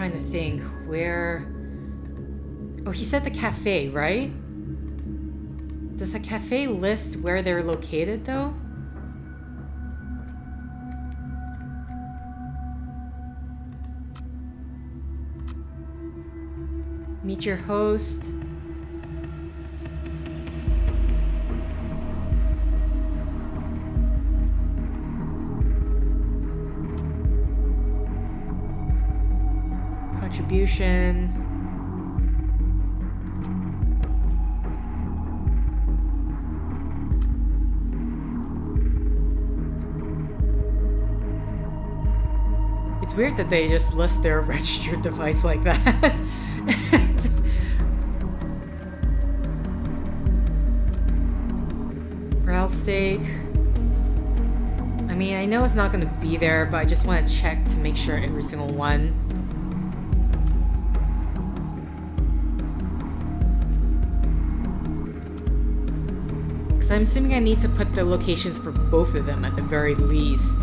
trying to think where... Oh, he said the cafe, right? Does the cafe list where they're located, though? Meet your host. Contribution. It's weird that they just list their registered device like that. Route steak. I mean, I know it's not going to be there, but I just want to check to make sure every single one. Because I'm assuming I need to put the locations for both of them at the very least.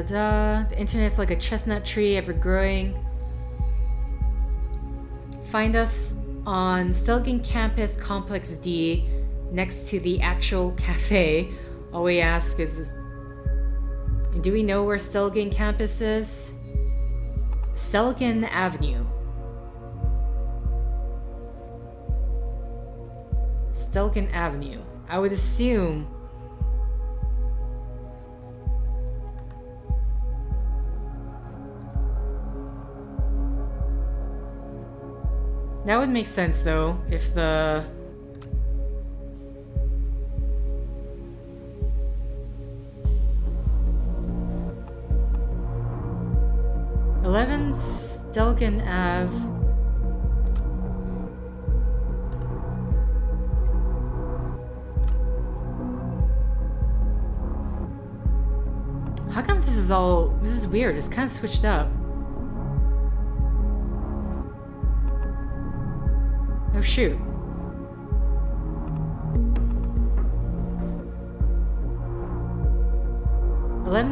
The internet's like a chestnut tree, ever growing. Find us on Stelgen Campus Complex D, next to the actual cafe. All we ask is, do we know where Stelgen Campus is? Stelgen Avenue. Stelgen Avenue. I would assume. That would make sense, though, if the... Stelgen Ave. How come this is all... This is weird, it's kind of switched up. Oh shoot.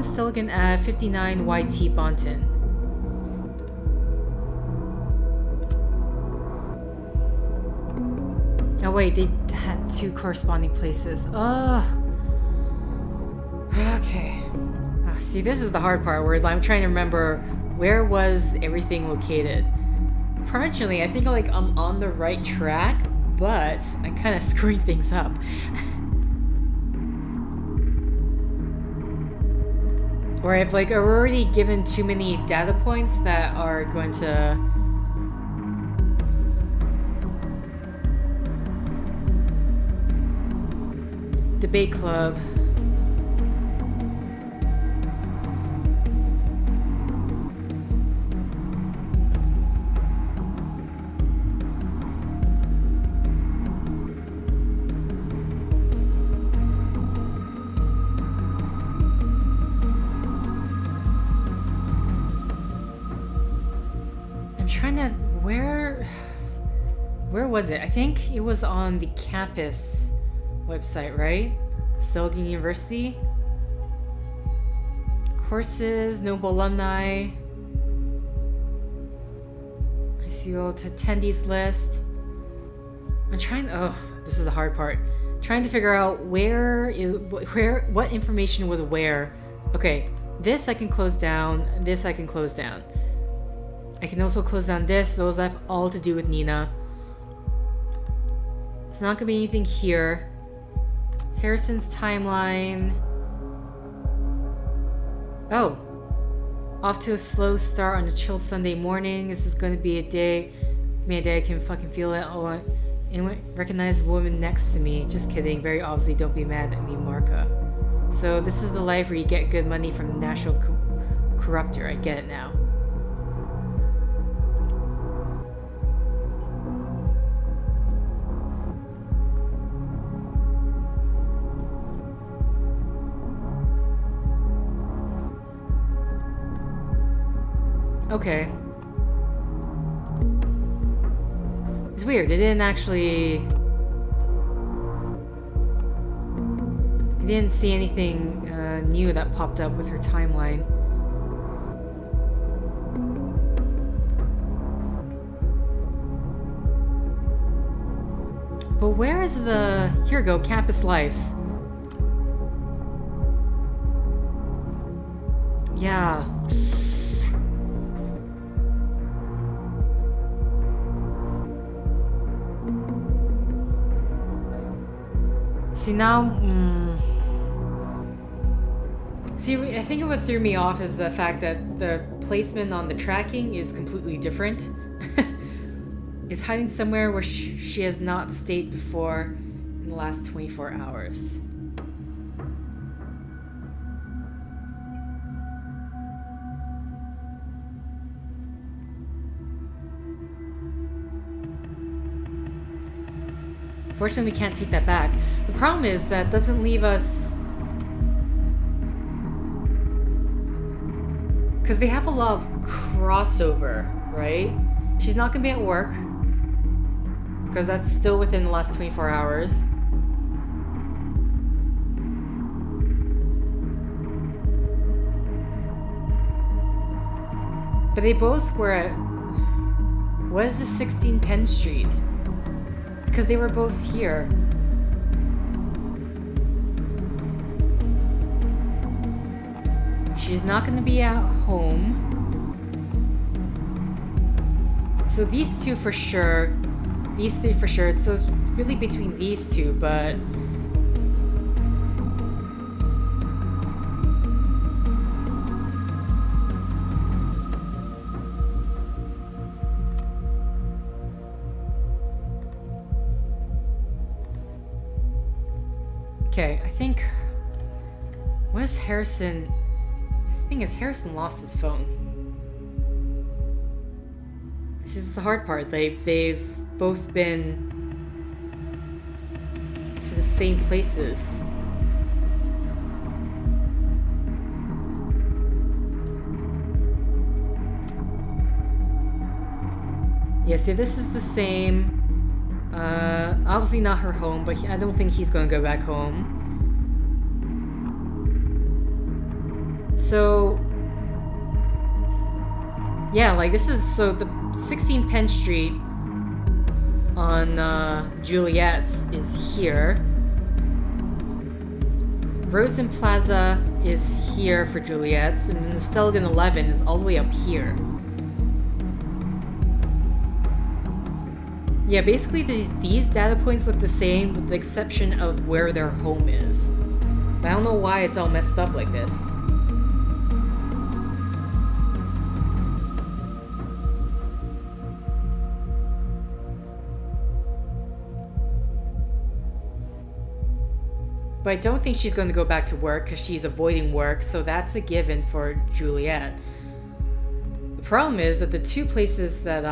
Stelgen Ave, 59 YT Bonton. Oh wait, they had two corresponding places. Oh. Okay. Oh, see, this is the hard part, whereas I'm trying to remember where was everything located. Fortunately, I think like I'm on the right track, but I'm kind of screwing things up. Or I've like already given too many data points that are going to... Debate club. Where was it? I think it was on the campus website, right? Stelgen University. Courses, Noble Alumni. I see all to attendees list. I'm trying. Oh, this is the hard part. Trying to figure out what information was where. Okay, this I can close down. This I can close down. I can also close down this. Those have all to do with Nina. It's not gonna be anything here. Harrison's timeline. Oh. Off to a slow start on a chill Sunday morning. This is gonna be a day. I can fucking feel it. Oh, anyone recognize the woman next to me? Just kidding. Very obviously, don't be mad at me, Marka. So this is the life where you get good money from the national corruptor. I get it now. Okay. It's weird, it didn't actually... I didn't see anything new that popped up with her timeline. But where is the... Here we go, campus life. Yeah. See now... See, I think what threw me off is the fact that the placement on the tracking is completely different. It's hiding somewhere where she has not stayed before in the last 24 hours. Fortunately, we can't take that back. The problem is that doesn't leave us... Because they have a lot of crossover, right? She's not going to be at work. Because that's still within the last 24 hours. But they both were at... What is the 16 Penn Street? Because they were both here. She's not going to be at home. So these two for sure. These three for sure. So it's really between these two, but... Okay, I think... What is Harrison... The thing is, Harrison lost his phone. See, this is the hard part. They've both been to the same places. Yeah, see, this is the same. Obviously not her home, but I don't think he's going to go back home. So, yeah, like this is, so the 16 Penn Street on Juliet's is here. Rosen Plaza is here for Juliet's, and then the Stelligan 11 is all the way up here. Yeah, basically these data points look the same with the exception of where their home is. But I don't know why it's all messed up like this. But I don't think she's going to go back to work because she's avoiding work, so that's a given for Juliet. The problem is that the two places that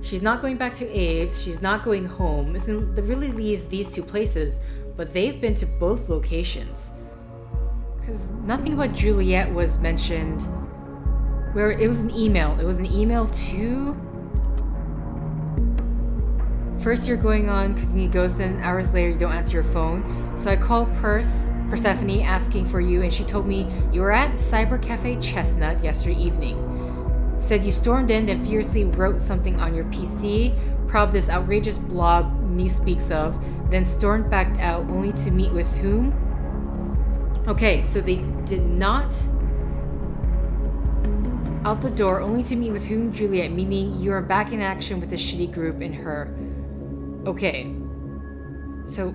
she's not going back to Abe's, she's not going home. It really leaves these two places, but they've been to both locations. Because nothing about Juliet was mentioned. Where it was an email. It was an email to... First you're going on because you need ghosts, then hours later you don't answer your phone. So I called Persephone asking for you, and she told me you were at Cyber Cafe Chestnut yesterday evening. Said you stormed in, then furiously wrote something on your PC, probably this outrageous blog news speaks of, then stormed back out only to meet with whom? Okay, so they did not... Out the door, only to meet with whom, Juliet, meaning you are back in action with the shitty group and her. Okay. So...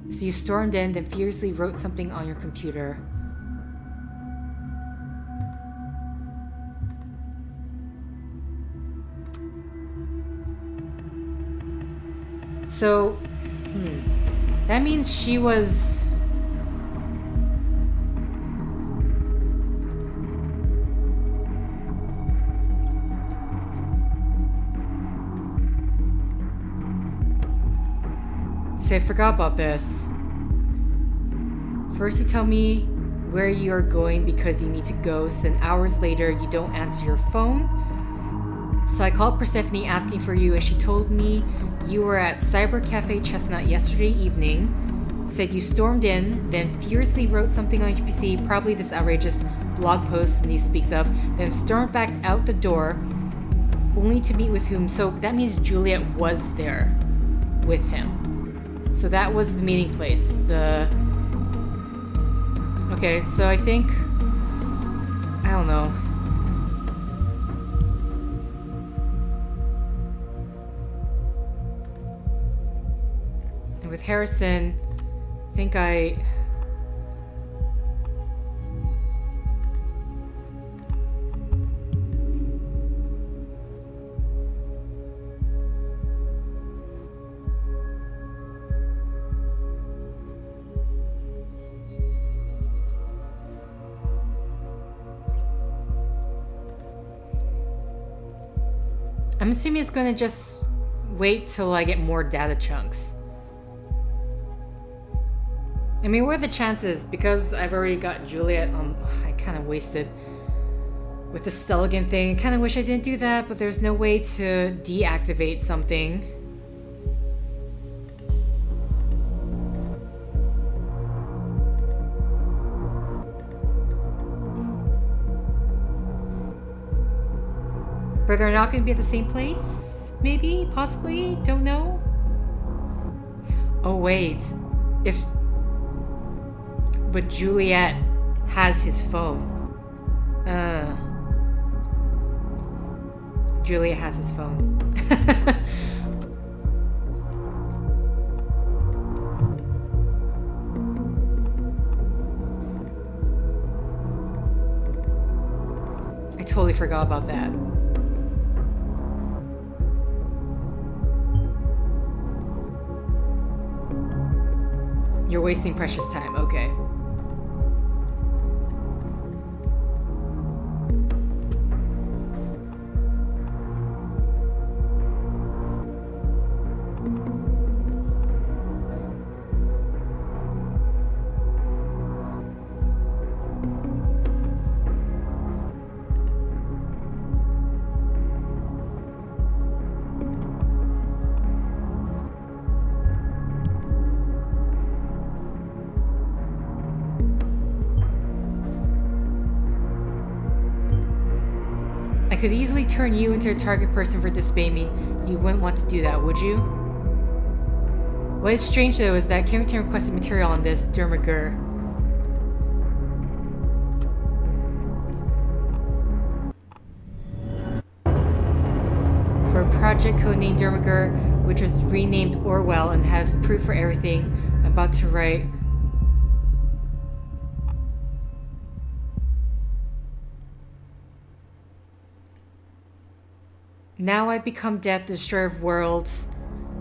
So you stormed in, then furiously wrote something on your computer. So... That means she was... See, I forgot about this. First you tell me where you're going because you need to go, so then hours later you don't answer your phone. So I called Persephone asking for you, and she told me you were at Cyber Cafe Chestnut yesterday evening, said you stormed in, then furiously wrote something on your PC, probably this outrageous blog post the news speaks of, then stormed back out the door, only to meet with whom? So that means Juliet was there with him. So that was the meeting place. Okay, so I think... I don't know. And with Harrison, I think I'm assuming it's gonna just wait till I get more data chunks. I mean, what are the chances? Because I've already got Juliet, I kind of wasted with the Stelligan thing. I kind of wish I didn't do that, but there's no way to deactivate something. But they're not going to be at the same place? Maybe? Possibly? Don't know? Oh, wait. But Juliet has his phone. Juliet has his phone. I totally forgot about that. You're wasting precious time, okay. I could easily turn you into a target person for disobeying me. You wouldn't want to do that, would you? What is strange though is that Carrington requested material on this Dermagur. For a project codenamed Dermagur, which was renamed Orwell and has proof for everything I'm about to write. Now I become death, the destroyer of worlds.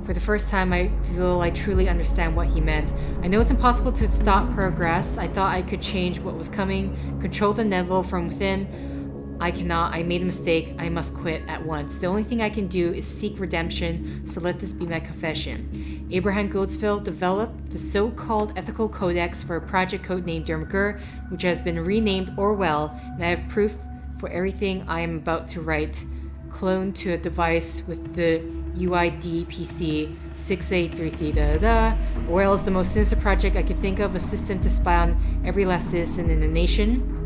For the first time, I feel I truly understand what he meant. I know it's impossible to stop progress. I thought I could change what was coming, control the Neville from within. I cannot. I made a mistake. I must quit at once. The only thing I can do is seek redemption, so let this be my confession. Abraham Goldsfield developed the so-called ethical codex for a project code named Dermagur, which has been renamed Orwell, and I have proof for everything I am about to write. Cloned to a device with the UID PC 6833 Orwell is the most sinister project I could think of, a system to spy on every last citizen in the nation.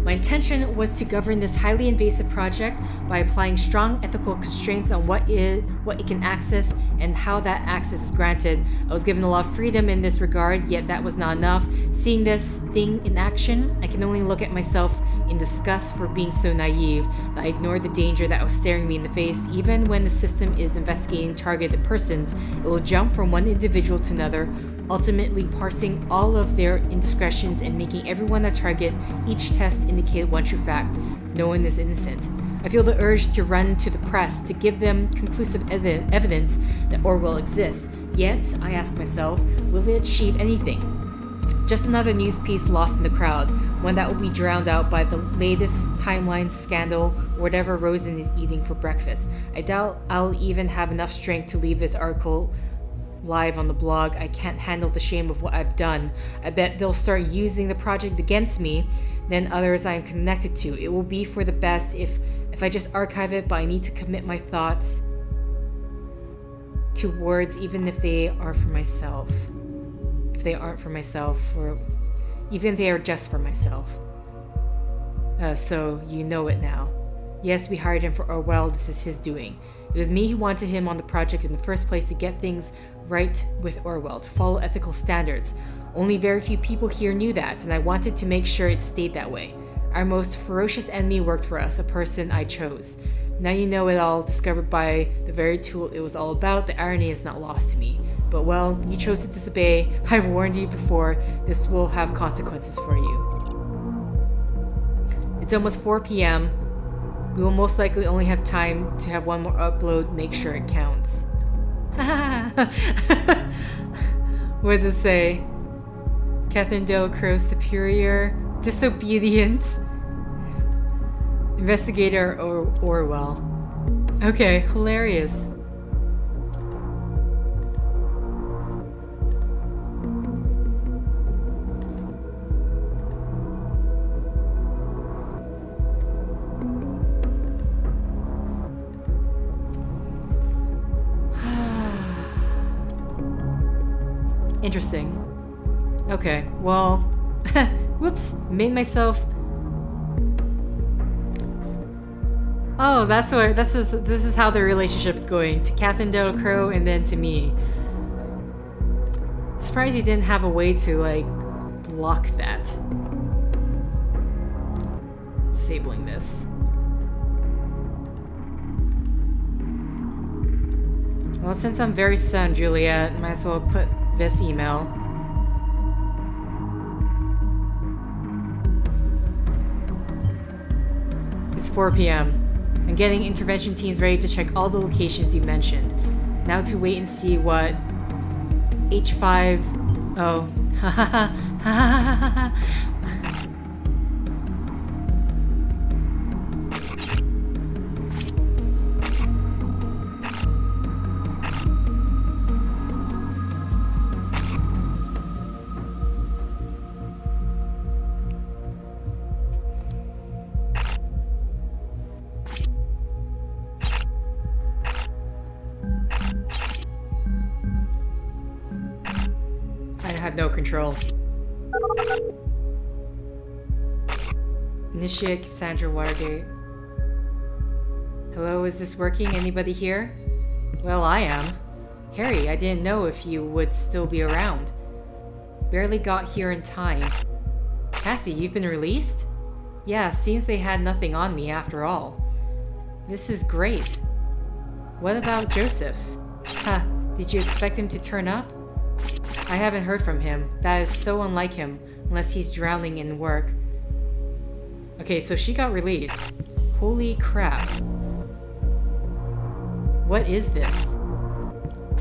My intention was to govern this highly invasive project by applying strong ethical constraints on what it can access and how that access is granted. I was given a lot of freedom in this regard, yet that was not enough. Seeing this thing in action, I can only look at myself in disgust for being so naive that I ignored the danger that was staring me in the face. Even when the system is investigating targeted persons, it will jump from one individual to another, ultimately parsing all of their indiscretions and making everyone a target. Each test indicated one true fact: no one is innocent. I feel the urge to run to the press to give them conclusive evidence that Orwell exists. Yet, I ask myself, will it achieve anything? Just another news piece lost in the crowd, one that will be drowned out by the latest timeline scandal or whatever Rosen is eating for breakfast. I doubt I'll even have enough strength to leave this article live on the blog. I can't handle the shame of what I've done. I bet they'll start using the project against me, then others I am connected to. It will be for the best if If I just archive it, but I need to commit my thoughts to words even if they are for myself. If they aren't for myself, or even if they are just for myself. So you know it now. Yes, we hired him for Orwell. This is his doing. It was me who wanted him on the project in the first place to get things right with Orwell, to follow ethical standards. Only very few people here knew that, and I wanted to make sure it stayed that way. Our most ferocious enemy worked for us, a person I chose. Now you know it all, discovered by the very tool it was all about. The irony is not lost to me. But well, you chose to disobey. I've warned you before. This will have consequences for you. It's almost 4 p.m. We will most likely only have time to have one more upload. Make sure it counts. What does it say? Catherine Delacroix, superior, disobedient, investigator Orwell. Okay, hilarious. Interesting. Okay, well, whoops, made myself. Oh, this is how the relationship's going, to Catherine Delacroix and then to me. Surprised he didn't have a way to like block that. Disabling this. Well, since I'm very son, Juliet, might as well put this email. It's 4 p.m. I'm getting intervention teams ready to check all the locations you mentioned. Now to wait and see what H5... Oh. Had no control. Initiate Cassandra Watergate. Hello, is this working? Anybody here? Well, I am. Harry, I didn't know if you would still be around. Barely got here in time. Cassie, you've been released? Yeah, seems they had nothing on me after all. This is great. What about Joseph? Ha, did you expect him to turn up? I haven't heard from him. That is so unlike him, unless he's drowning in work. Okay, so she got released. Holy crap. What is this?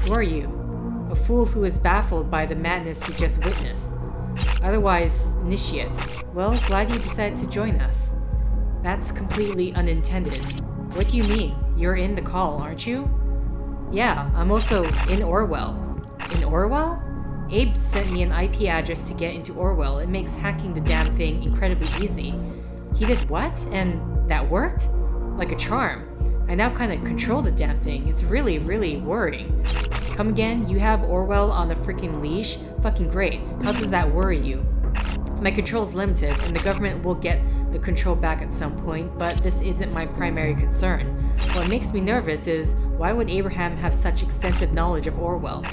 Who are you? A fool who is baffled by the madness he just witnessed. Otherwise, initiate. Well, glad you decided to join us. That's completely unintended. What do you mean? You're in the call, aren't you? Yeah, I'm also in Orwell. In Orwell? Abe sent me an IP address to get into Orwell. It makes hacking the damn thing incredibly easy. He did what? And that worked? Like a charm. I now kind of control the damn thing. It's really, really worrying. Come again? You have Orwell on a freaking leash? Fucking great. How does that worry you? My control's limited, and the government will get the control back at some point, but this isn't my primary concern. What makes me nervous is, why would Abraham have such extensive knowledge of Orwell?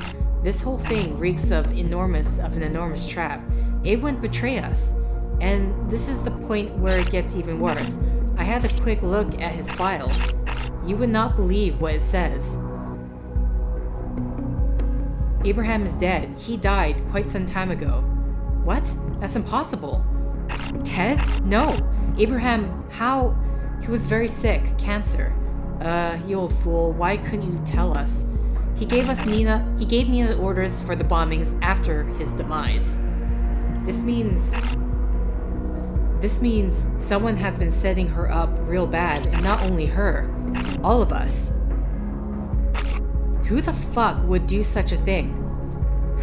This whole thing reeks of an enormous trap. Abe wouldn't betray us. And this is the point where it gets even worse. I had a quick look at his file. You would not believe what it says. Abraham is dead. He died quite some time ago. What? That's impossible. Ted? No. Abraham, how? He was very sick. Cancer. You old fool. Why couldn't you tell us? He gave Nina the orders for the bombings after his demise. This means someone has been setting her up real bad, and not only her, all of us. Who the fuck would do such a thing?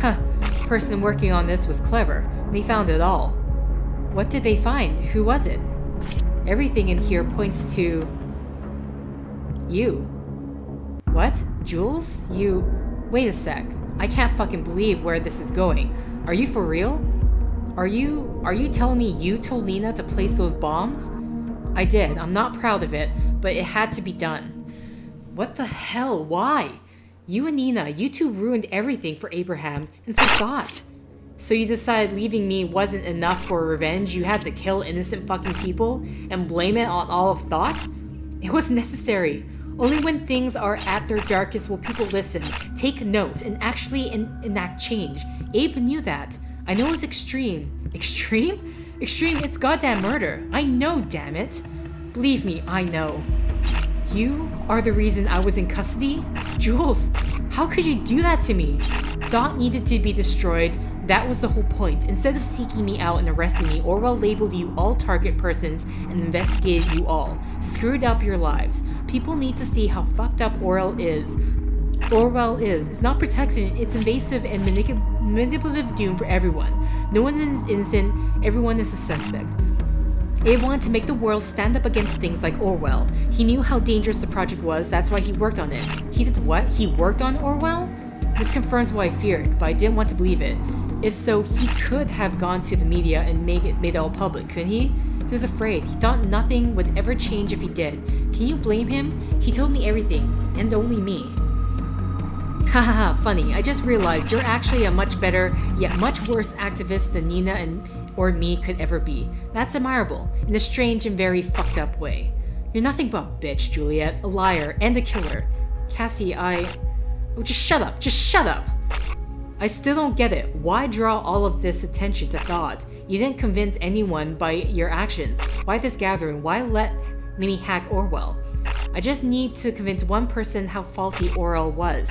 Huh, the person working on this was clever. They found it all. What did they find? Who was it? Everything in here points to You. What? Jules? You... Wait a sec. I can't fucking believe where this is going. Are you for real? Are you telling me you told Nina to place those bombs? I did. I'm not proud of it, but it had to be done. What the hell? Why? You and Nina, you two ruined everything for Abraham and forgot. So you decided leaving me wasn't enough for revenge? You had to kill innocent fucking people and blame it on all of thought? It was necessary. Only when things are at their darkest will people listen, take note, and actually enact change. Abe knew that. I know it's extreme. Extreme? Extreme, it's goddamn murder. I know, damn it. Believe me, I know. You are the reason I was in custody? Jules, how could you do that to me? Thought needed to be destroyed. That was the whole point. Instead of seeking me out and arresting me, Orwell labeled you all target persons and investigated you all. Screwed up your lives. People need to see how fucked up Orwell is. It's not protection, it's invasive and manipulative doom for everyone. No one is innocent, everyone is a suspect. Abe wanted to make the world stand up against things like Orwell. He knew how dangerous the project was, that's why he worked on it. He did what? He worked on Orwell? This confirms what I feared, but I didn't want to believe it. If so, he could have gone to the media and made it all public, couldn't he? He was afraid. He thought nothing would ever change if he did. Can you blame him? He told me everything, and only me. Hahaha, funny. I just realized you're actually a much better, yet much worse activist than Nina or me could ever be. That's admirable, in a strange and very fucked up way. You're nothing but a bitch, Juliet, a liar, and a killer. Cassie, Oh, just shut up, just shut up! I still don't get it. Why draw all of this attention to thought? You didn't convince anyone by your actions. Why this gathering? Why let me hack Orwell? I just need to convince one person how faulty Orwell was.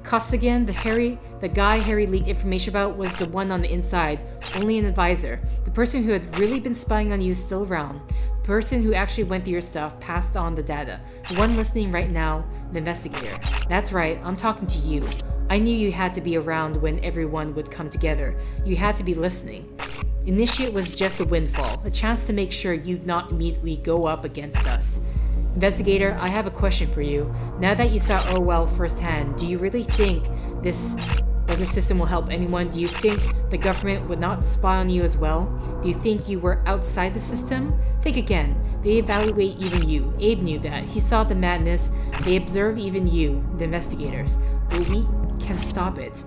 Costigan, the guy Harry leaked information about, was the one on the inside, only an advisor. The person who had really been spying on you is still around. The person who actually went through your stuff passed on the data. The one listening right now, the investigator. That's right, I'm talking to you. I knew you had to be around when everyone would come together. You had to be listening. Initiate was just a windfall, a chance to make sure you'd not immediately go up against us. Investigator, I have a question for you. Now that you saw Orwell firsthand, do you really think that the system will help anyone? Do you think the government would not spy on you as well? Do you think you were outside the system? Think again. They evaluate even you. Abe knew that. He saw the madness. They observe even you, the investigators. But we can stop it.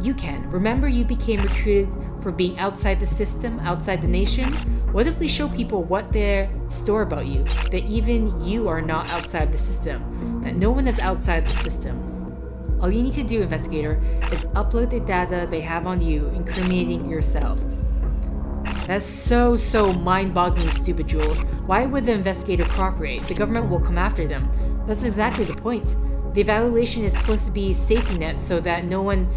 You can. Remember, you became recruited for being outside the system, outside the nation? What if we show people what they store about you? That even you are not outside the system. That no one is outside the system. All you need to do, investigator, is upload the data they have on you, incriminating yourself. That's so mind-bogglingly stupid, Jules. Why would the investigator cooperate? The government will come after them. That's exactly the point. The evaluation is supposed to be a safety net so that no one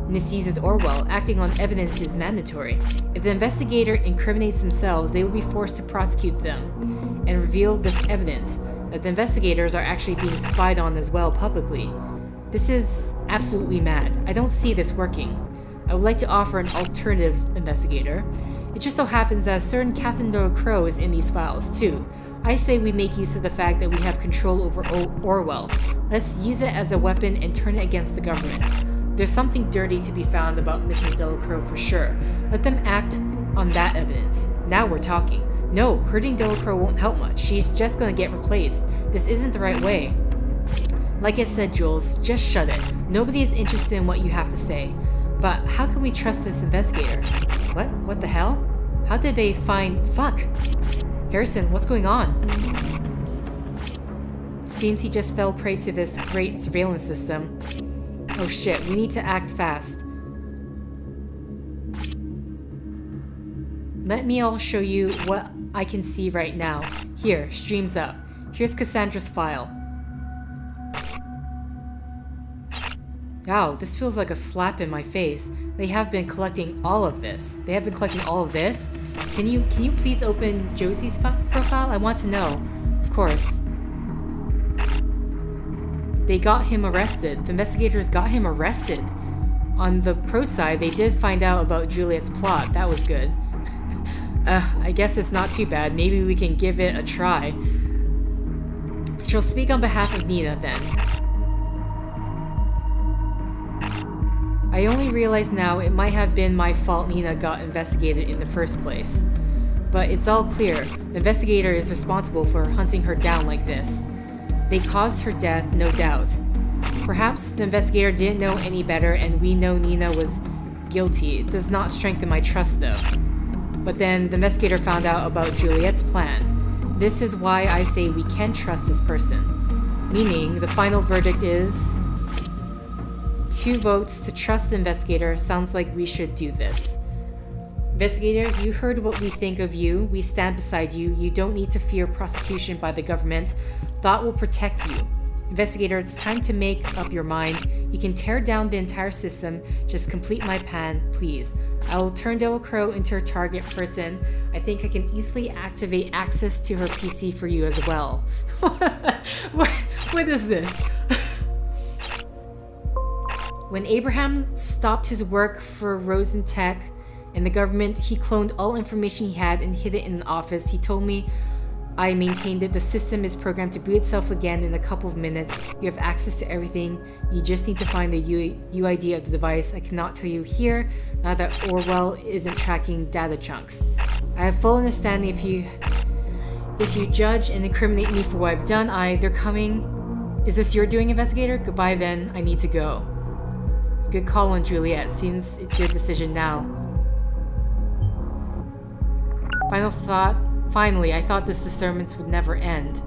misuses Orwell. Acting on evidence is mandatory. If the investigator incriminates themselves, they will be forced to prosecute them and reveal this evidence that the investigators are actually being spied on as well publicly. This is absolutely mad. I don't see this working. I would like to offer an alternative, investigator. It just so happens that a certain Catherine Delacroix is in these files, too. I say we make use of the fact that we have control over Orwell. Let's use it as a weapon and turn it against the government. There's something dirty to be found about Mrs. Delacroix for sure. Let them act on that evidence. Now we're talking. No, hurting Delacroix won't help much. She's just gonna get replaced. This isn't the right way. Like I said, Jules, just shut it. Nobody is interested in what you have to say. But how can we trust this investigator? What? What the hell? How did they find... Fuck! Harrison, what's going on? Seems he just fell prey to this great surveillance system. Oh shit, we need to act fast. Let me all show you what I can see right now. Here, streams up. Here's Cassandra's file. Wow, this feels like a slap in my face. They have been collecting all of this. They have been collecting all of this? Can you please open Josie's profile? I want to know. Of course. They got him arrested. The investigators got him arrested. On the pro side, they did find out about Juliet's plot. That was good. I guess it's not too bad. Maybe we can give it a try. She'll speak on behalf of Nina then. I only realize now it might have been my fault Nina got investigated in the first place. But it's all clear. The investigator is responsible for hunting her down like this. They caused her death, no doubt. Perhaps the investigator didn't know any better and we know Nina was guilty. It does not strengthen my trust though. But then the investigator found out about Juliet's plan. This is why I say we can trust this person. Meaning, the final verdict is 2 votes to trust the investigator. Sounds like we should do this. Investigator, you heard what we think of you. We stand beside you. You don't need to fear prosecution by the government. Thought will protect you. Investigator, it's time to make up your mind. You can tear down the entire system. Just complete my plan, please. I will turn Devil Crow into her target person. I think I can easily activate access to her PC for you as well. What is this? When Abraham stopped his work for Rosentech and the government, he cloned all information he had and hid it in an office. He told me I maintained it. The system is programmed to boot itself again in a couple of minutes. You have access to everything. You just need to find the UID of the device. I cannot tell you here, now that Orwell isn't tracking data chunks. I have full understanding if you judge and incriminate me for what I've done, they're coming. Is this your doing, investigator? Goodbye then, I need to go. Good call on Juliet. Seems it's your decision now. Final thought. Finally, I thought this disturbance would never end.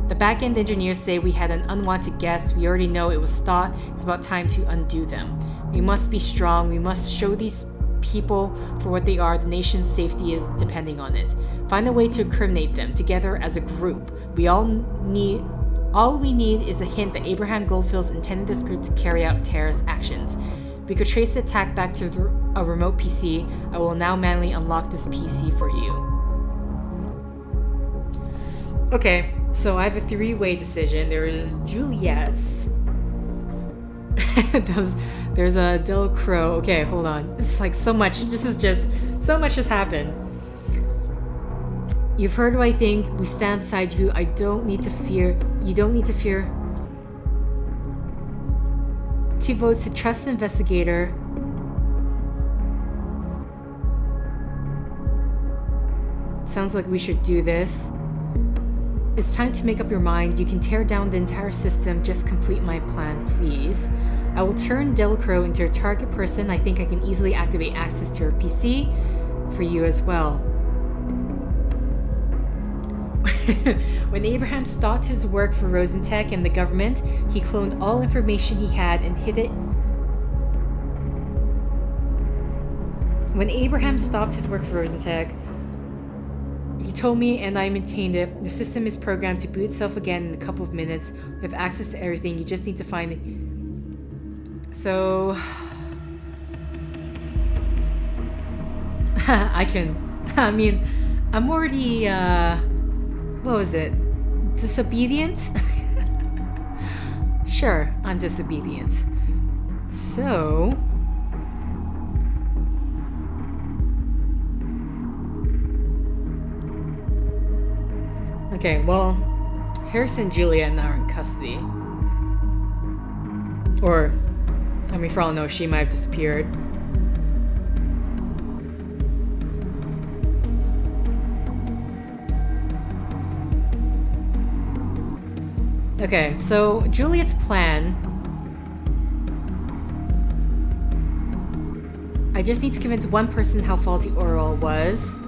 The back-end engineers say we had an unwanted guest. We already know it was thought. It's about time to undo them. We must be strong. We must show these people for what they are. The nation's safety is depending on it. Find a way to incriminate them together as a group. All we need is a hint that Abraham Goldfields intended this group to carry out terrorist actions. We could trace the attack back to a remote PC. I will now manually unlock this PC for you. Okay, so I have a 3-way decision. There is Juliet's. There's a Del Crow. Okay, hold on. This is like so much. So much has happened. You've heard what I think. We stand beside you. I don't need to fear. You don't need to fear. 2 votes to trust the investigator. Sounds like we should do this. It's time to make up your mind. You can tear down the entire system. Just complete my plan, please. I will turn Delacroix into a target person. I think I can easily activate access to her PC for you as well. When Abraham stopped his work for Rosentech and the government, he cloned all information he had and hid it. When Abraham stopped his work for Rosentech, he told me, and I maintained it. The system is programmed to boot itself again in a couple of minutes. We have access to everything. You just need to find it. So... I'm already, what was it? Disobedient? Sure, I'm disobedient. So... Okay, well, Harrison and Juliet now are in custody. Or, for all I know, she might have disappeared. Okay, so Juliet's plan... I just need to convince one person how faulty Orwell was.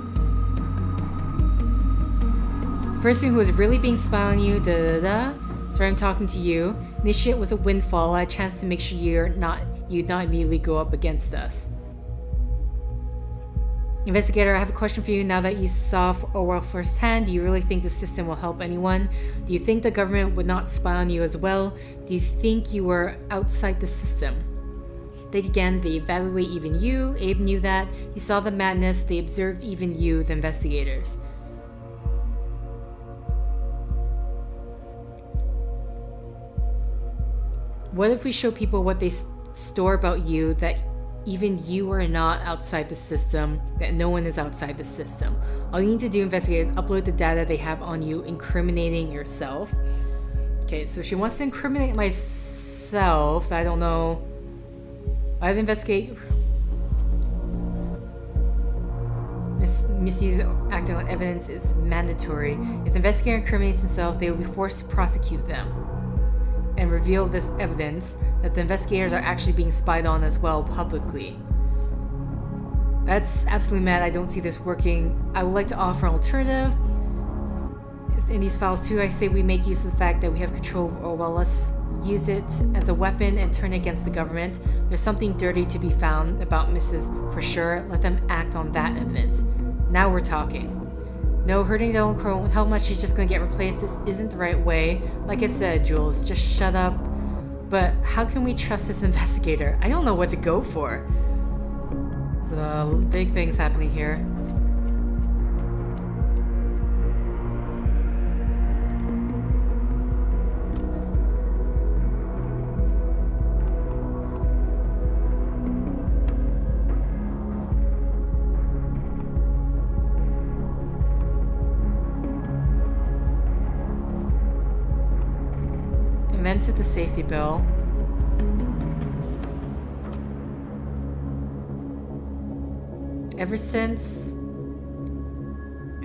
The person who was really being spied on you, Sorry, I'm talking to you. Initiate was a windfall, a chance to make sure you'd not immediately go up against us. Investigator, I have a question for you. Now that you saw Orwell firsthand, do you really think the system will help anyone? Do you think the government would not spy on you as well? Do you think you were outside the system? Think again, they evaluate even you. Abe knew that. He saw the madness. They observed even you, the investigators. What if we show people what they store about you that even you are not outside the system, that no one is outside the system. All you need to do, investigators, upload the data they have on you, incriminating yourself. Okay, so she wants to incriminate myself. I don't know. I have to investigate. Misuse acting on evidence is mandatory. If the investigator incriminates themselves, they will be forced to prosecute them and reveal this evidence that the investigators are actually being spied on as well publicly. That's absolutely mad. I don't see this working. I would like to offer an alternative. In these files too, I say we make use of the fact that we have control of Orwell. Let's use it as a weapon and turn it against the government. There's something dirty to be found about Mrs. for sure. Let them act on that evidence. Now we're talking. No, hurting don't how much she's just gonna get replaced. This isn't the right way. Like I said, Jules, just shut up. But how can we trust this investigator? I don't know what to go for. There's big things happening here. Invented the safety bill. Ever since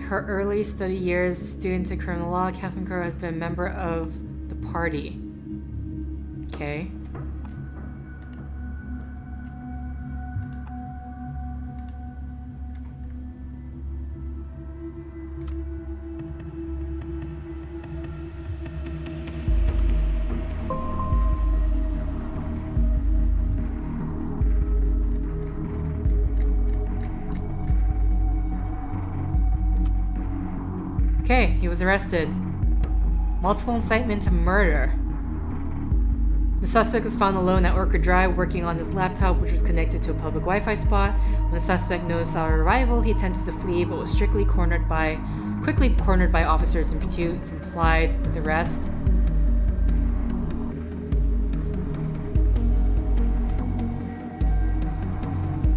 her early study years as a student in criminal law, Catherine Crowe has been a member of the party. Okay. Okay, he was arrested. Multiple incitement to murder. The suspect was found alone at Orchard Drive working on his laptop, which was connected to a public Wi-Fi spot. When the suspect noticed our arrival, he attempted to flee but was quickly cornered by officers in pursuit. He complied with the arrest.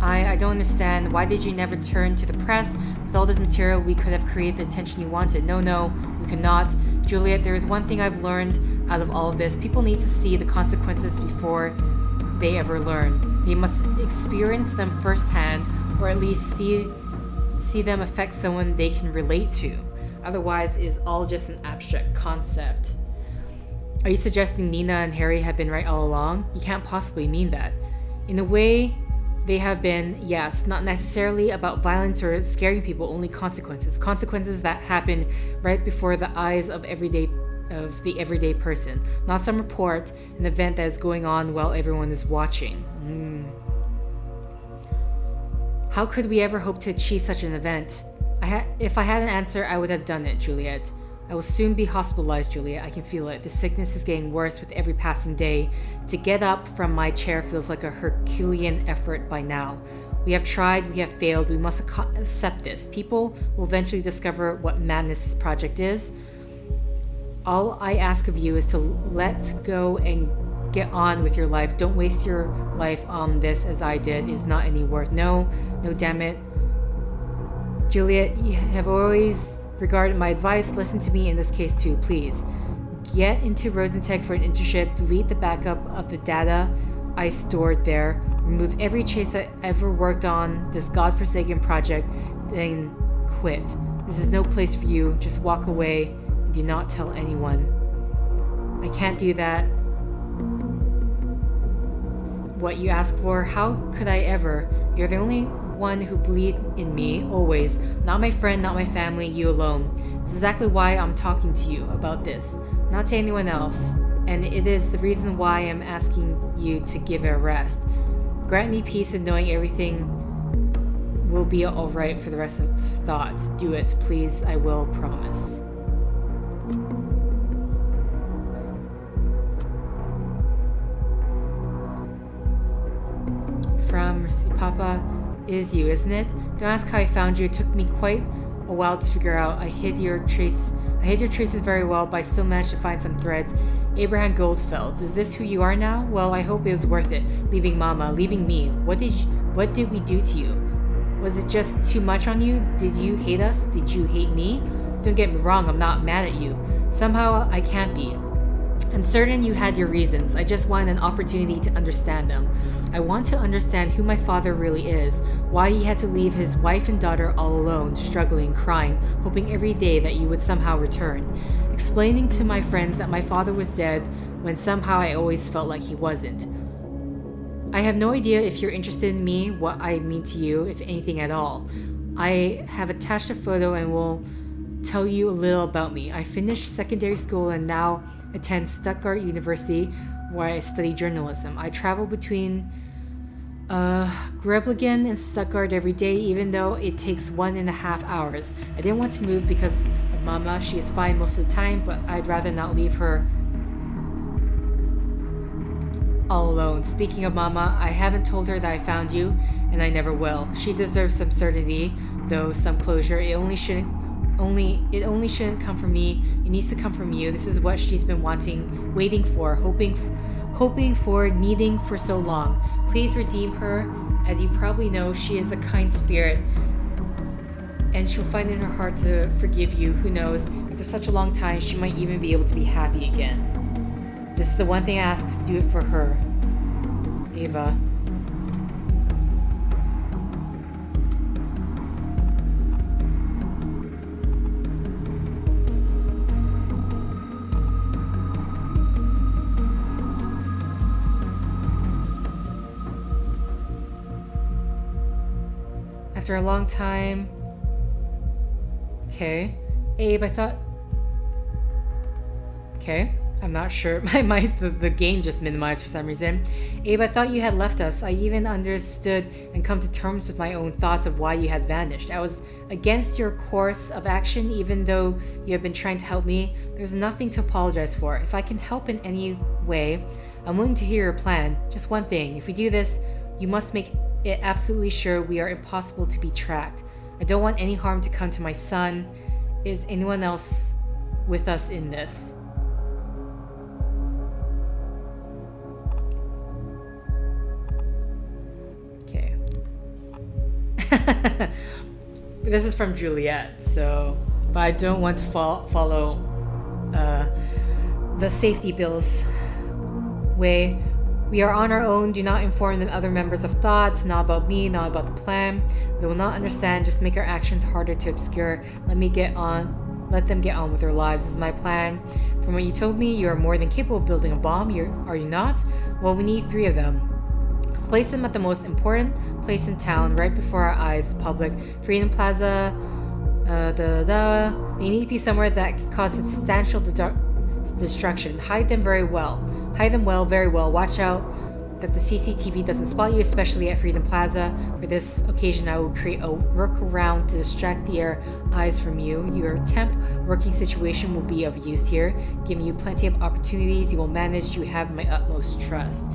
I don't understand. Why did you never turn to the press? With all this material, we could have created the attention you wanted. No, we could not. Juliet, there is one thing I've learned out of all of this. People need to see the consequences before they ever learn. They must experience them firsthand, or at least see them affect someone they can relate to. Otherwise, it is all just an abstract concept. Are you suggesting Nina and Harry have been right all along? You can't possibly mean that. In a way, they have been, yes, not necessarily about violence or scaring people, only consequences. Consequences that happen right before the eyes of the everyday person. Not some report, an event that is going on while everyone is watching. How could we ever hope to achieve such an event? If I had an answer, I would have done it, Juliet. I will soon be hospitalized, Juliet. I can feel it. The sickness is getting worse with every passing day. To get up from my chair feels like a Herculean effort by now. We have tried, we have failed. We must accept this. People will eventually discover what madness this project is. All I ask of you is to let go and get on with your life. Don't waste your life on this as I did. It is not any worth. No, damn it. Juliet, you have always regarded my advice. Listen to me in this case too, please. Get into Rosentech for an internship. Delete the backup of the data I stored there. Remove every trace I ever worked on this godforsaken project. Then quit. This is no place for you. Just walk away and do not tell anyone. I can't do that. What you ask for? How could I ever? You're the only one who believed in me, always. Not my friend, not my family, you alone. It's exactly why I'm talking to you about this, not to anyone else. And it is the reason why I'm asking you to give it a rest. Grant me peace in knowing everything will be alright for the rest of thought. Do it, please. I will, promise. From Mercy Papa. It is you, isn't it? Don't ask how I found you. It took me quite a while to figure out. I hid your traces very well, but I still managed to find some threads. Abraham Goldfeld. Is this who you are now? Well, I hope it was worth it. Leaving Mama, leaving me. What What did we do to you? Was it just too much on you? Did you hate us? Did you hate me? Don't get me wrong, I'm not mad at you. Somehow I can't be. I'm certain you had your reasons. I just want an opportunity to understand them. I want to understand who my father really is, why he had to leave his wife and daughter all alone, struggling, crying, hoping every day that you would somehow return. Explaining to my friends that my father was dead when somehow I always felt like he wasn't. I have no idea if you're interested in me, what I mean to you, if anything at all. I have attached a photo and will tell you a little about me. I finished secondary school and now attend Stuttgart University, where I study journalism. I travel between Greblingen and Stuttgart every day, even though it takes 1.5 hours. I didn't want to move because of Mama. She is fine most of the time, but I'd rather not leave her all alone. Speaking of Mama, I haven't told her that I found you, and I never will. She deserves some certainty, though some closure. It only shouldn't come from me. It needs to come from you. This is what she's been wanting, waiting for, hoping for, needing for so long. Please redeem her. As you probably know, she is a kind spirit, and she'll find in her heart to forgive you. Who knows? After such a long time, she might even be able to be happy again. This is the one thing I ask. Do it for her. Ava. After a long time. Okay. Abe, I thought... Okay. I'm not sure. The game just minimized for some reason. Abe, I thought you had left us. I even understood and come to terms with my own thoughts of why you had vanished. I was against your course of action, even though you have been trying to help me. There's nothing to apologize for. If I can help in any way, I'm willing to hear your plan. Just one thing. If we do this, you must make it absolutely sure we are impossible to be tracked. I don't want any harm to come to my son. Is anyone else with us in this? Okay. This is from Juliet, so... But I don't want to follow the safety bills way. We are on our own. Do not inform the other members of Thought. Not about me, not about the plan. They will not understand. Just make our actions harder to obscure. Let them get on with their lives. This is my plan. From what you told me, you are more than capable of building a bomb. Are you not? Well, we need 3 of them. Place them at the most important place in town, right before our eyes, public. Freedom Plaza. They need to be somewhere that can cause substantial destruction. Hide them very well. Hide them well, very well. Watch out that the CCTV doesn't spot you, especially at Freedom Plaza. For this occasion, I will create a workaround to distract their eyes from you. Your temp working situation will be of use here, giving you plenty of opportunities. You will manage. You have my utmost trust.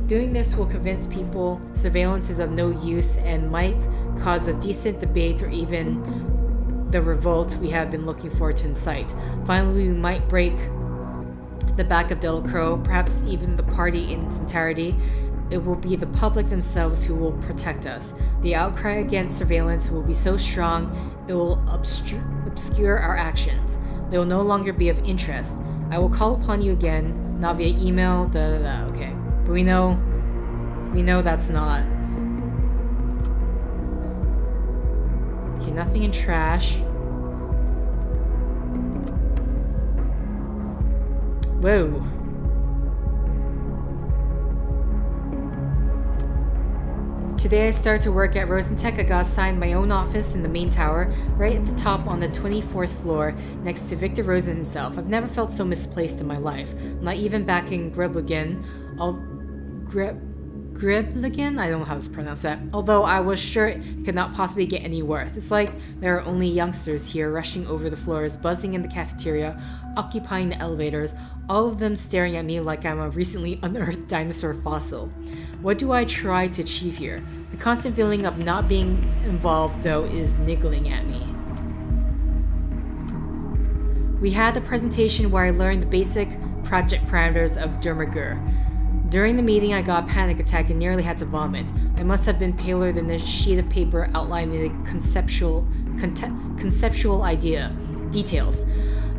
Doing this will convince people surveillance is of no use and might cause a decent debate or even the revolt we have been looking for to incite. Finally, we might break the back of Delacroix, perhaps even the party in its entirety. It will be the public themselves who will protect us. The outcry against surveillance will be so strong, it will obscure our actions. They will no longer be of interest. I will call upon you again, not via email, okay. But we know that's not. Okay, nothing in trash. Whoa. Today I started to work at Rosentech. I got assigned my own office in the main tower, right at the top on the 24th floor, next to Victor Rosen himself. I've never felt so misplaced in my life. Not even back in Greblingen. Greblingen? I don't know how to pronounce that. Although I was sure it could not possibly get any worse. It's like there are only youngsters here rushing over the floors, buzzing in the cafeteria, occupying the elevators, all of them staring at me like I'm a recently unearthed dinosaur fossil. What do I try to achieve here? The constant feeling of not being involved, though, is niggling at me. We had a presentation where I learned the basic project parameters of Dermager. During the meeting, I got a panic attack and nearly had to vomit. I must have been paler than the sheet of paper outlining the conceptual idea. Details.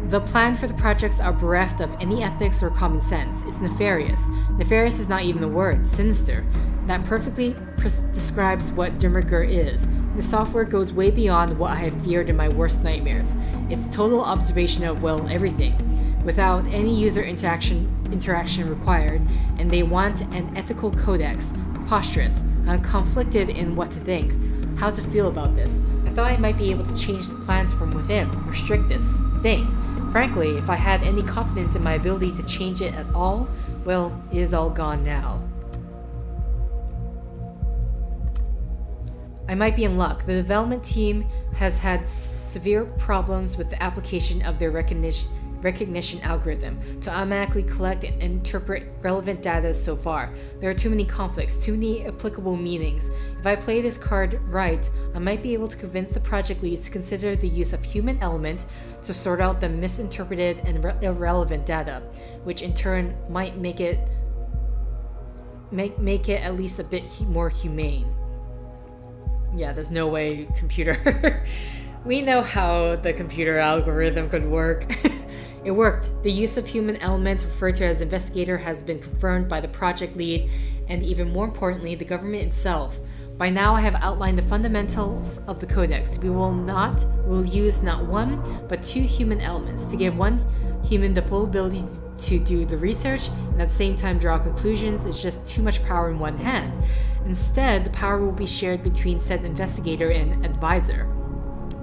The plan for the projects are bereft of any ethics or common sense. It's nefarious. Nefarious is not even the word. Sinister. That perfectly describes what Dimmerger is. The software goes way beyond what I have feared in my worst nightmares. It's total observation of, well, everything, without any user interaction required, and they want an ethical codex. Preposterous. I'm conflicted in what to think, how to feel about this. I thought I might be able to change the plans from within, restrict this thing. Frankly, if I had any confidence in my ability to change it at all, well, it is all gone now. I might be in luck. The development team has had severe problems with the application of their recognition algorithm to automatically collect and interpret relevant data so far. There are too many conflicts, too many applicable meanings. If I play this card right, I might be able to convince the project leads to consider the use of human element to sort out the misinterpreted and irrelevant data, which in turn might make it at least a bit more humane. Yeah, there's no way computer. We know how the computer algorithm could work. It worked. The use of human element referred to as investigator has been confirmed by the project lead and, even more importantly, the government itself. By now I have outlined the fundamentals of the codex. We will use not one, but 2 human elements to give one human the full ability to do the research and at the same time draw conclusions. It's just too much power in one hand. Instead, the power will be shared between said investigator and advisor.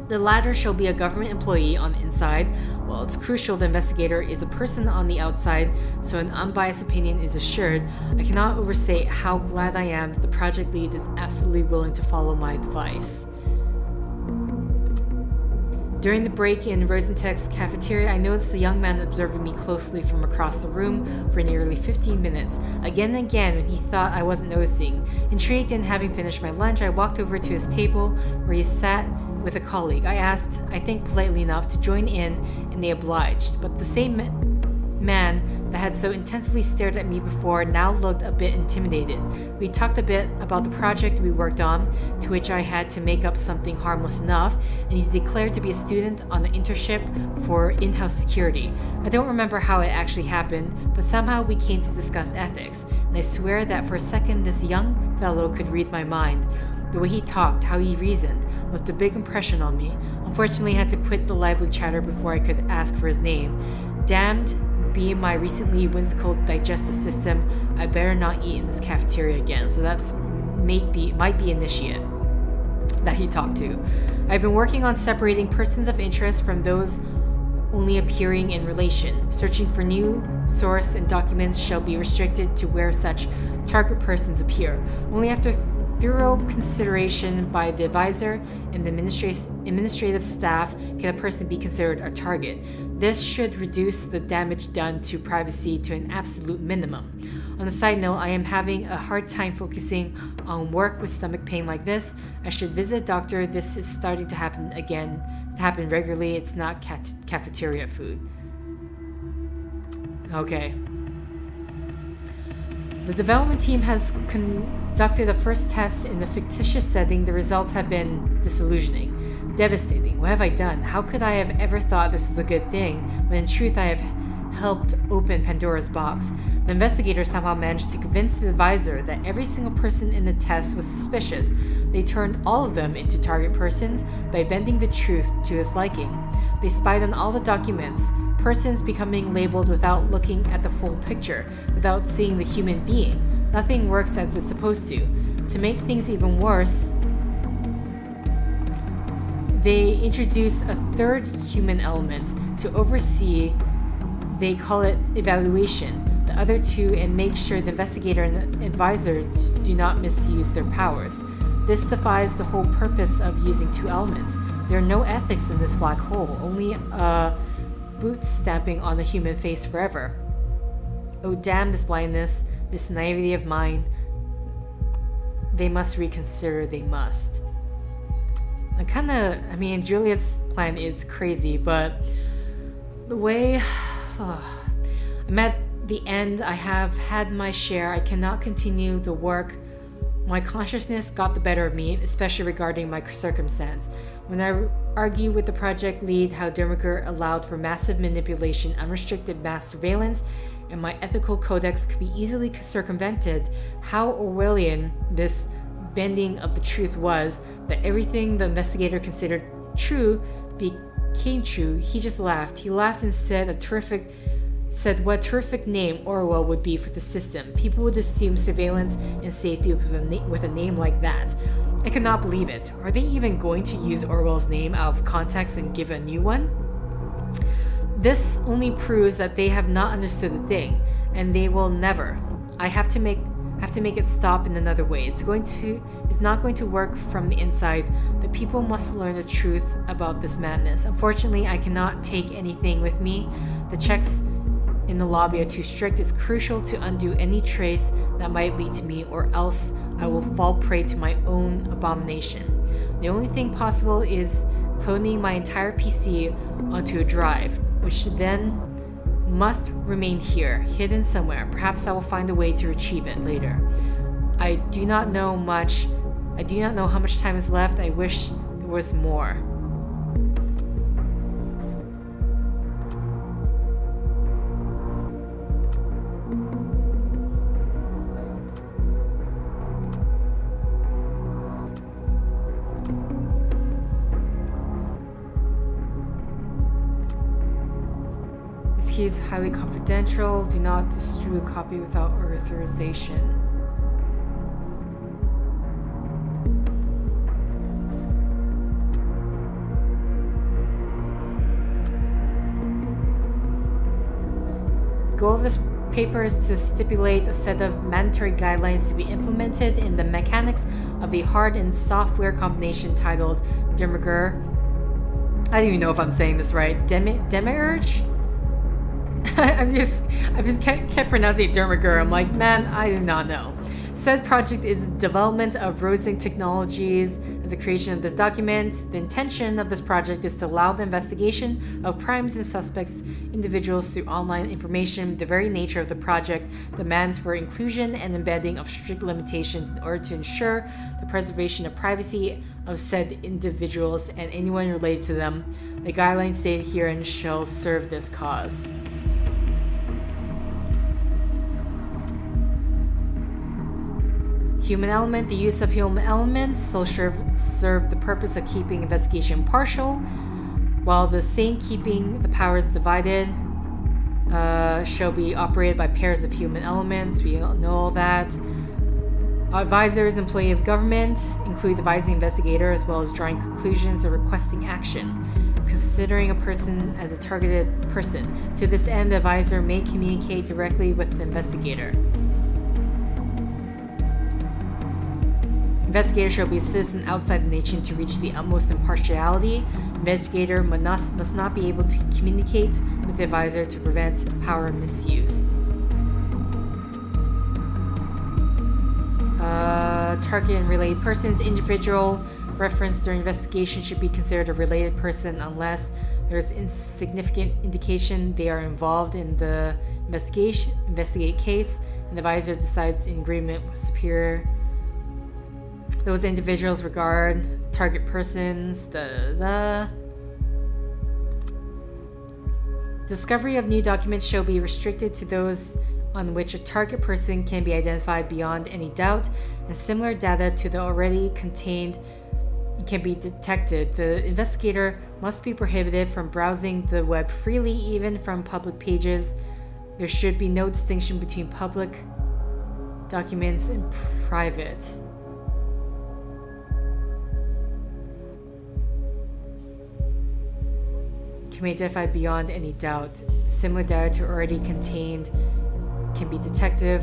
The latter shall be a government employee on the inside, while it's crucial the investigator is a person on the outside, so an unbiased opinion is assured. I cannot overstate how glad I am that the project lead is absolutely willing to follow my advice. During the break in Rosentech's cafeteria, I noticed a young man observing me closely from across the room for nearly 15 minutes, again and again when he thought I wasn't noticing. Intrigued and having finished my lunch, I walked over to his table where he sat with a colleague. I asked, I think politely enough, to join in, and they obliged, but the same man that had so intensely stared at me before now looked a bit intimidated. We talked a bit about the project we worked on, to which I had to make up something harmless enough, and he declared to be a student on an internship for in-house security. I don't remember how it actually happened, but somehow we came to discuss ethics, and I swear that for a second this young fellow could read my mind. The way he talked, how he reasoned, left a big impression on me. Unfortunately, I had to quit the lively chatter before I could ask for his name. Damned be my recently whimsical digestive system, I better not eat in this cafeteria again. So that's might be initiate that he talked to. I've been working on separating persons of interest from those only appearing in relation. Searching for new source and documents shall be restricted to where such target persons appear. Only after thorough consideration by the advisor and the administrative staff can a person be considered a target. This should reduce the damage done to privacy to an absolute minimum. On a side note, I am having a hard time focusing on work with stomach pain like this. I should visit a doctor. This is starting to happen regularly. It's not cafeteria food. Okay. The development team has conducted a first test in the fictitious setting. The results have been disillusioning, devastating. What have I done? How could I have ever thought this was a good thing, when in truth I have helped open Pandora's box? The investigator somehow managed to convince the advisor that every single person in the test was suspicious. They turned all of them into target persons by bending the truth to his liking. They spied on all the documents, persons becoming labeled without looking at the full picture, without seeing the human being. Nothing works as it's supposed to. To make things even worse, they introduced a third human element to oversee, they call it evaluation, the other two, and make sure the investigator and advisor do not misuse their powers. This defies the whole purpose of using 2 elements. There are no ethics in this black hole, only boot stamping on the human face forever. Oh damn this blindness, this naivety of mine. They must reconsider, they must. Juliet's plan is crazy, but the way... I'm at the end, I have had my share. I cannot continue the work. My consciousness got the better of me, especially regarding my circumstance. When I argue with the project lead how Dermiger allowed for massive manipulation, unrestricted mass surveillance, and my ethical codex could be easily circumvented, how Orwellian this bending of the truth was, that everything the investigator considered true became true, he just laughed. He laughed and said what a terrific name Orwell would be for the system. People would assume surveillance and safety with a name like that. I could not believe it. Are they even going to use Orwell's name out of context and give a new one? This only proves that they have not understood the thing, and they will never. I have to make it stop in another way. It's not going to work from the inside. The people must learn the truth about this madness. Unfortunately, I cannot take anything with me. The checks in the lobby are too strict. It's crucial to undo any trace that might lead to me, or else I will fall prey to my own abomination. The only thing possible is cloning my entire PC onto a drive, which then must remain here, hidden somewhere. Perhaps I will find a way to retrieve it later. I do not know how much time is left. I wish there was more. This key is highly confidential. Do not distribute a copy without authorization. The goal of this paper is to stipulate a set of mandatory guidelines to be implemented in the mechanics of a hard and software combination titled Dermiger. I don't even know if I'm saying this right. Demiurge? I just kept pronouncing it Dermiger. I'm like, man, I do not know. Said project is development of Rosing Technologies as a creation of this document. The intention of this project is to allow the investigation of crimes and suspects individuals through online information. The very nature of the project demands for inclusion and embedding of strict limitations in order to ensure the preservation of privacy of said individuals and anyone related to them. The guidelines stated herein shall serve this cause. Human element. The use of human elements will serve the purpose of keeping investigation impartial, while the same keeping the powers divided shall be operated by pairs of human elements. We all know all that. Advisors, employee of government, include advising investigator as well as drawing conclusions or requesting action, considering a person as a targeted person. To this end, the advisor may communicate directly with the investigator. Investigator shall be a citizen outside the nation to reach the utmost impartiality. Investigator must not be able to communicate with the advisor to prevent power misuse. Target and related persons. Individual reference during investigation should be considered a related person unless there is insignificant indication they are involved in the investigate case, and the advisor decides in agreement with superior. Those individuals regard target persons. Discovery of new documents shall be restricted to those on which a target person can be identified beyond any doubt, and similar data to the already contained can be detected. The investigator must be prohibited from browsing the web freely, even from public pages. There should be no distinction between public documents and private. Can be identified beyond any doubt. Similar data to already contained can be detected.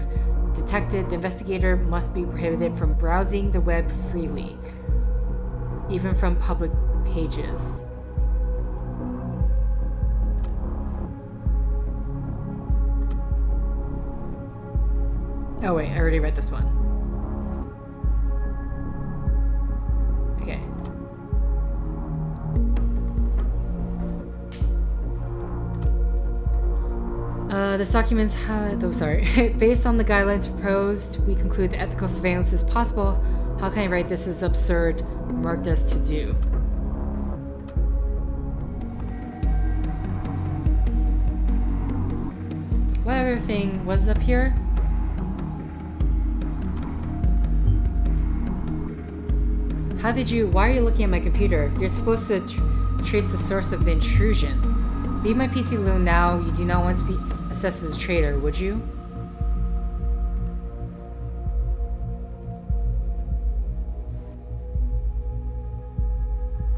The investigator must be prohibited from browsing the web freely, even from public pages. Oh wait, I already read this one. Okay. This document's based on the guidelines proposed, we conclude that ethical surveillance is possible. How can I write this is absurd? Marked as to do. What other thing was up here? Why are you looking at my computer? You're supposed to trace the source of the intrusion. Leave my PC alone now. You do not want to be assessed as a traitor, would you?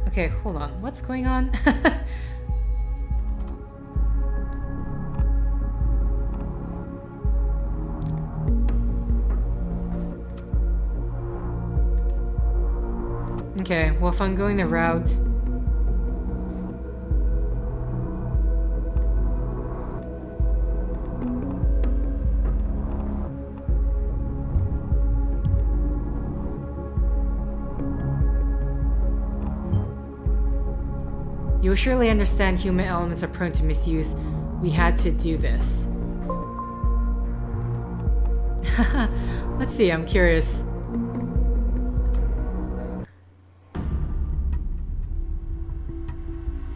Okay, hold on. What's going on? Okay, well, if I'm going the route... You will surely understand human elements are prone to misuse. We had to do this. Let's see, I'm curious.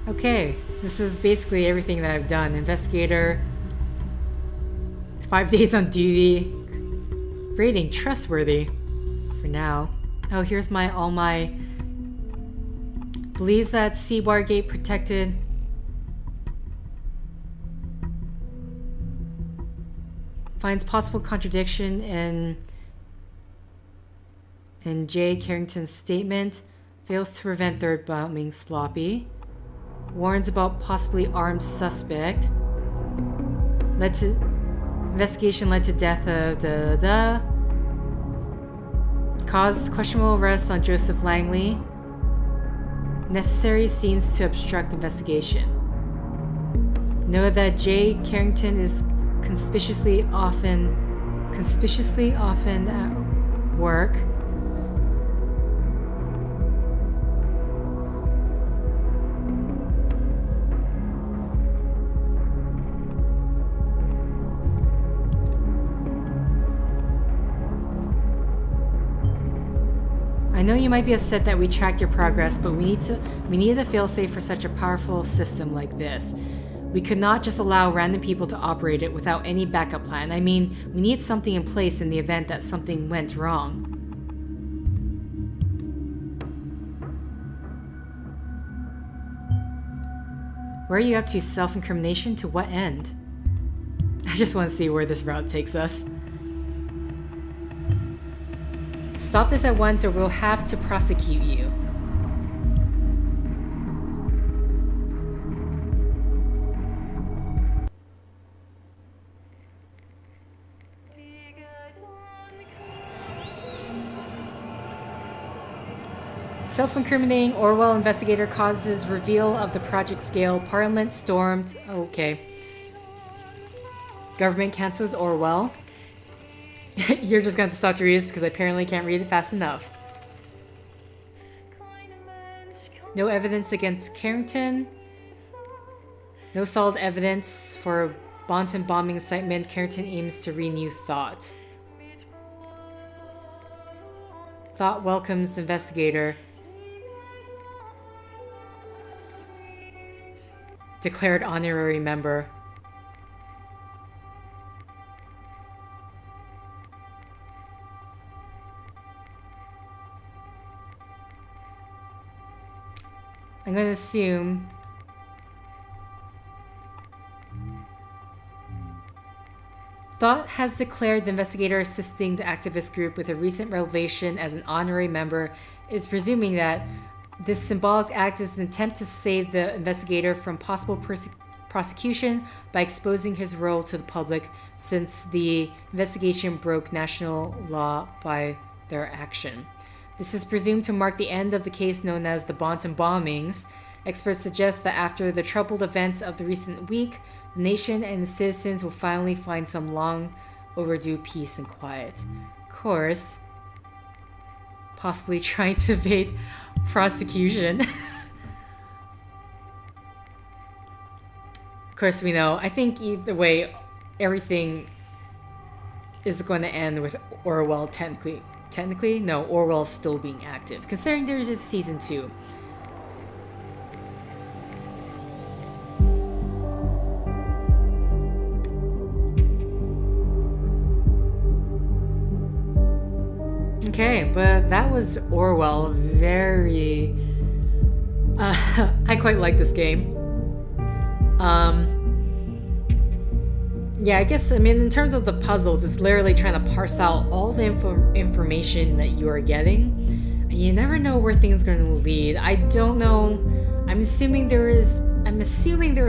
Okay, this is basically everything that I've done. Investigator, 5 days on duty, rating trustworthy for now. Oh, here's all my believes that C-bar gate protected. Finds possible contradiction in J. Carrington's statement. Fails to prevent third bombing sloppy. Warns about possibly armed suspect. Investigation led to death of Caused questionable arrest on Joseph Langley. Necessary seems to obstruct investigation. Know that J. Carrington is conspicuously often at work. I know you might be upset that we tracked your progress, but we needed a failsafe for such a powerful system like this. We could not just allow random people to operate it without any backup plan. I mean, we need something in place in the event that something went wrong. Where are you up to? Self-incrimination? To what end? I just want to see where this route takes us. Stop this at once or we'll have to prosecute you. Self-incriminating Orwell investigator causes reveal of the project scale. Parliament stormed. Okay. Government cancels Orwell. You're just going to stop to read this because I apparently can't read it fast enough. No evidence against Carrington. No solid evidence for Bonton bombing incitement. Carrington aims to renew thought. Thought welcomes investigator. Declared honorary member. I'm going to assume Thought has declared the investigator assisting the activist group with a recent revelation as an honorary member is presuming that this symbolic act is an attempt to save the investigator from possible prosecution by exposing his role to the public since the investigation broke national law by their action. This is presumed to mark the end of the case known as the Bonton bombings. Experts suggest that after the troubled events of the recent week, the nation and the citizens will finally find some long overdue peace and quiet. Of course, possibly trying to evade prosecution. Of course, we know. I think either way, everything is going to end with Orwell technically no, Orwell still being active, considering there's a season 2. Okay, but that was Orwell. Very I quite like this game. Yeah, I guess, I mean, in terms of the puzzles, it's literally trying to parse out all the information that you are getting. And you never know where things are going to lead. I don't know. I'm assuming there is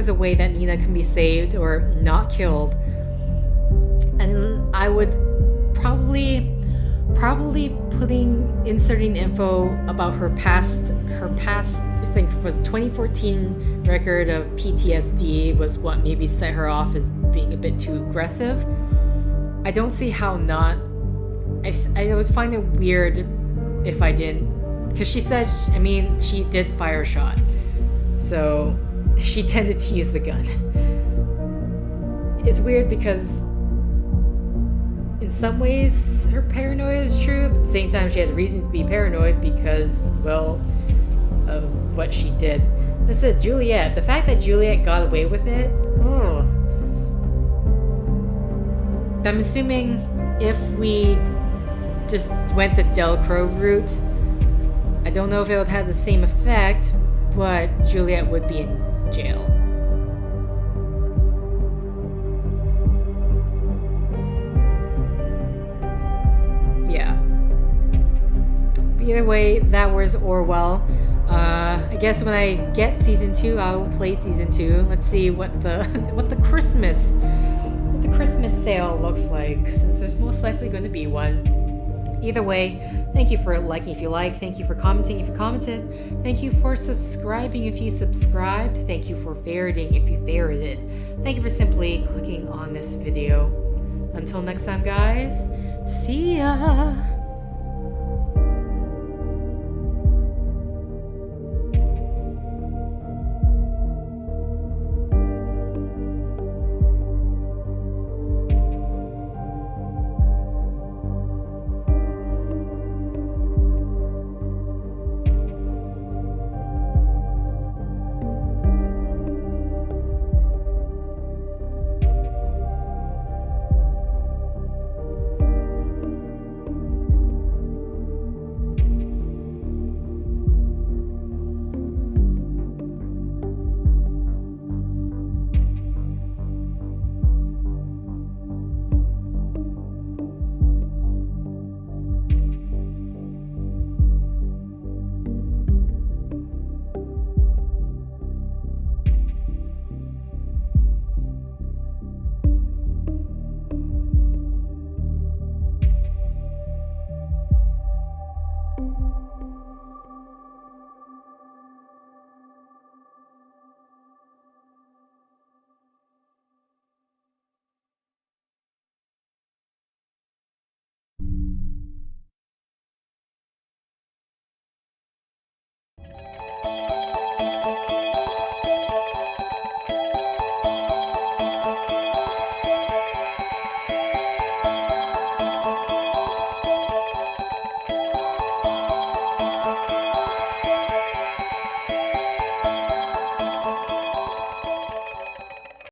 a way that Nina can be saved or not killed. And I would probably inserting info about her past, I think was 2014 record of PTSD was what maybe set her off as being a bit too aggressive. I don't see how not. I would find it weird if I didn't, because she said, I mean, she did fire a shot, so she tended to use the gun. It's weird because in some ways her paranoia is true, but at the same time she has reason to be paranoid because, well, of what she did. This is Juliet. The fact that Juliet got away with it, I'm assuming if we just went the Delcrow route, I don't know if it would have the same effect, but Juliet would be in jail. Yeah. But either way, that was Orwell. I guess when I get season 2, I'll play season 2. Let's see what the Christmas sale looks like, since there's most likely going to be one. Either way, thank you for liking if you like, thank you for commenting if you commented, thank you for subscribing if you subscribed, thank you for favoriting if you favorited, thank you for simply clicking on this video. Until next time, guys, see ya!